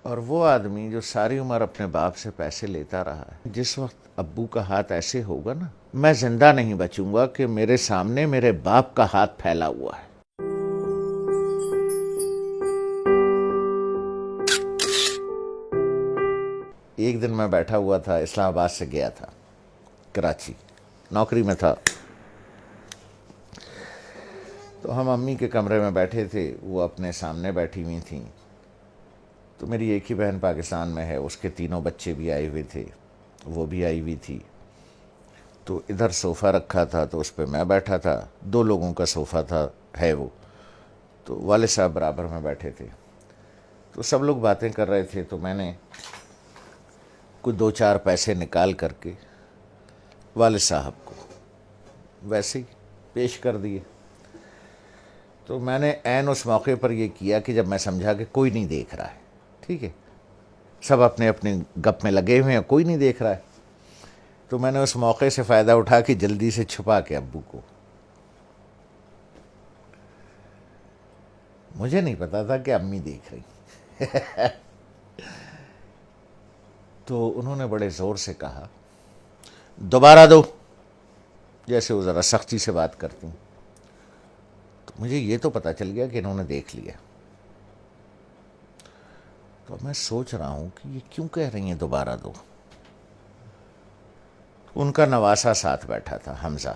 اور وہ آدمی جو ساری عمر اپنے باپ سے پیسے لیتا رہا ہے، جس وقت ابو کا ہاتھ ایسے ہوگا نا، میں زندہ نہیں بچوں گا کہ میرے سامنے میرے باپ کا ہاتھ پھیلا ہوا ہے۔ ایک دن میں بیٹھا ہوا تھا، اسلام آباد سے گیا تھا کراچی، نوکری میں تھا، تو ہم امی کے کمرے میں بیٹھے تھے، وہ اپنے سامنے بیٹھی ہوئی تھیں، تو میری ایک ہی بہن پاکستان میں ہے، اس کے تینوں بچے بھی آئے ہوئے تھے، وہ بھی آئی ہوئی تھی، تو ادھر صوفہ رکھا تھا تو اس پہ میں بیٹھا تھا، 2 لوگوں کا صوفہ تھا ہے وہ، تو والد صاحب برابر میں بیٹھے تھے، تو سب لوگ باتیں کر رہے تھے، تو میں نے کچھ 2-4 پیسے نکال کر کے والد صاحب کو ویسے ہی پیش کر دیے۔ تو میں نے عین اس موقع پر یہ کیا کہ جب میں سمجھا کہ کوئی نہیں دیکھ رہا ہے، ٹھیک ہے، سب اپنے اپنے گپ میں لگے ہوئے ہیں، کوئی نہیں دیکھ رہا ہے، تو میں نے اس موقع سے فائدہ اٹھا کے جلدی سے چھپا کے ابو کو، مجھے نہیں پتا تھا کہ امی دیکھ رہی، تو انہوں نے بڑے زور سے کہا دوبارہ دو، جیسے وہ ذرا سختی سے بات کرتی ہیں، تو مجھے یہ تو پتا چل گیا کہ انہوں نے دیکھ لیا، تو میں سوچ رہا ہوں کہ یہ کیوں کہہ رہی ہیں دوبارہ دو۔ ان کا نواسا ساتھ بیٹھا تھا، حمزہ،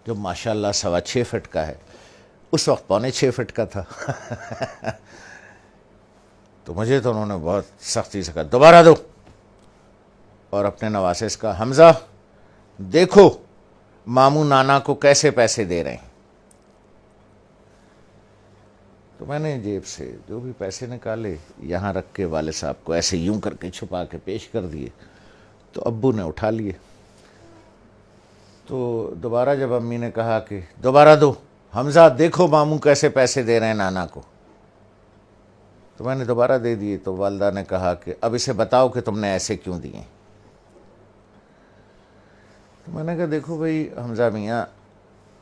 جو ماشاءاللہ 6.25 فٹ کا ہے، اس وقت 6.25 فٹ کا تھا، تو مجھے تو انہوں نے بہت سختی سے کہا دوبارہ دو، اور اپنے نواسے سے کہا حمزہ دیکھو ماموں نانا کو کیسے پیسے دے رہے ہیں۔ تو میں نے جیب سے جو بھی پیسے نکالے یہاں رکھ کے والد صاحب کو ایسے یوں کر کے چھپا کے پیش کر دیے، تو ابو نے اٹھا لیے۔ تو دوبارہ جب امی نے کہا کہ دوبارہ دو، حمزہ دیکھو ماموں کیسے پیسے دے رہے ہیں نانا کو، تو میں نے دوبارہ دے دیے، تو والدہ نے کہا کہ اب اسے بتاؤ کہ تم نے ایسے کیوں دیے۔ تو میں نے کہا دیکھو بھائی حمزہ میاں،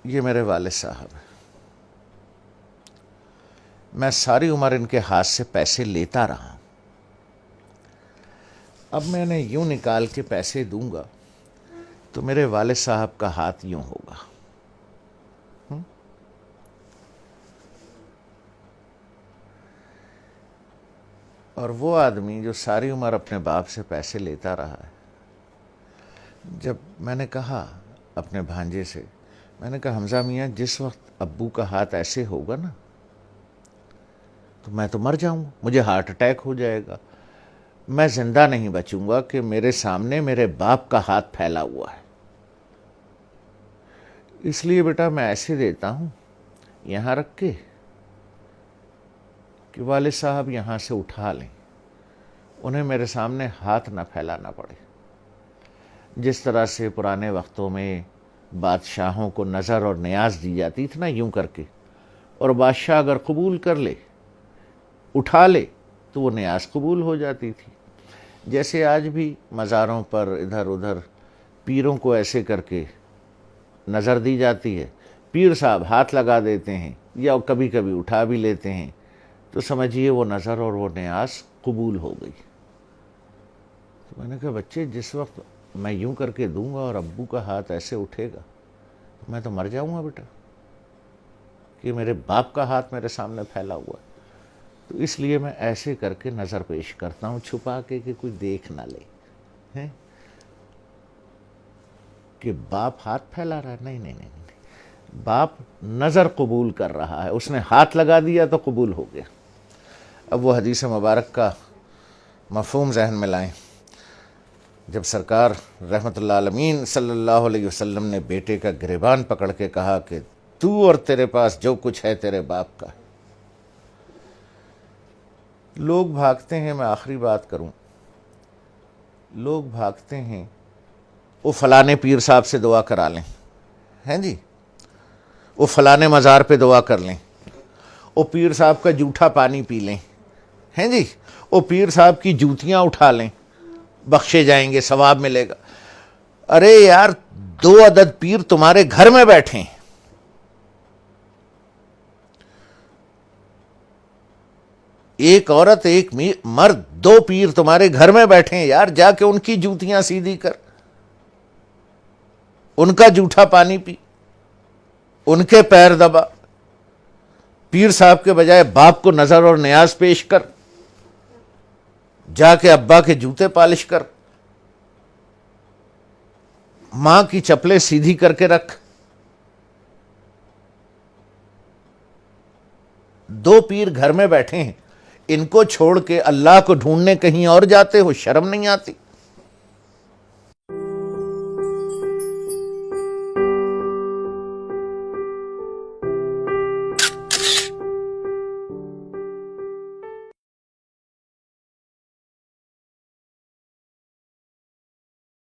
یہ میرے والد صاحب ہیں، میں ساری عمر ان کے ہاتھ سے پیسے لیتا رہا ہوں، اب میں نے یوں نکال کے پیسے دوں گا تو میرے والد صاحب کا ہاتھ یوں ہوگا، اور وہ آدمی جو ساری عمر اپنے باپ سے پیسے لیتا رہا ہے، جب میں نے کہا اپنے بھانجے سے، میں نے کہا حمزہ میاں جس وقت ابو کا ہاتھ ایسے ہوگا نا تو میں تو مر جاؤں گا، مجھے ہارٹ اٹیک ہو جائے گا، میں زندہ نہیں بچوں گا کہ میرے سامنے میرے باپ کا ہاتھ پھیلا ہوا ہے، اس لیے بیٹا میں ایسے دیتا ہوں یہاں رکھ کے کہ والد صاحب یہاں سے اٹھا لیں، انہیں میرے سامنے ہاتھ نہ پھیلانا پڑے، جس طرح سے پرانے وقتوں میں بادشاہوں کو نظر اور نیاز دی جاتی تھی نا یوں کر کے، اور بادشاہ اگر قبول کر لے اٹھا لے تو وہ نیاز قبول ہو جاتی تھی، جیسے آج بھی مزاروں پر ادھر ادھر پیروں کو ایسے کر کے نظر دی جاتی ہے، پیر صاحب ہاتھ لگا دیتے ہیں یا کبھی کبھی اٹھا بھی لیتے ہیں، تو سمجھیے وہ نظر اور وہ نیاز قبول ہو گئی۔ تو میں نے کہا بچے جس وقت میں یوں کر کے دوں گا اور ابو کا ہاتھ ایسے اٹھے گا میں تو مر جاؤں گا بیٹا، کہ میرے باپ کا ہاتھ میرے سامنے پھیلا ہوا ہے، تو اس لیے میں ایسے کر کے نظر پیش کرتا ہوں چھپا کے کہ کوئی دیکھ نہ لے ہیں کہ باپ ہاتھ پھیلا رہا ہے، نہیں نہیں نہیں نہیں، باپ نظر قبول کر رہا ہے، اس نے ہاتھ لگا دیا تو قبول ہو گیا۔ اب وہ حدیث مبارک کا مفہوم ذہن میں لائیں، جب سرکار رحمت اللہ عالمین صلی اللہ علیہ وسلم نے بیٹے کا گریبان پکڑ کے کہا کہ تو اور تیرے پاس جو کچھ ہے تیرے باپ کا ہے، لوگ بھاگتے ہیں، میں آخری بات کروں، لوگ بھاگتے ہیں وہ فلانے پیر صاحب سے دعا کرا لیں، ہیں جی، وہ فلانے مزار پہ دعا کر لیں، وہ پیر صاحب کا جھوٹا پانی پی لیں، ہیں جی، وہ پیر صاحب کی جوتیاں اٹھا لیں، بخشے جائیں گے، ثواب ملے گا۔ ارے یار 2 عدد پیر تمہارے گھر میں بیٹھے ہیں، ایک عورت ایک مرد، دو پیر تمہارے گھر میں بیٹھے ہیں یار، جا کے ان کی جوتیاں سیدھی کر، ان کا جھوٹا پانی پی، ان کے پیر دبا، پیر صاحب کے بجائے باپ کو نظر اور نیاز پیش کر، جا کے ابا کے جوتے پالش کر، ماں کی چپلیں سیدھی کر کے رکھ۔ دو پیر گھر میں بیٹھے ہیں، ان کو چھوڑ کے اللہ کو ڈھونڈنے کہیں اور جاتے ہو، شرم نہیں آتی؟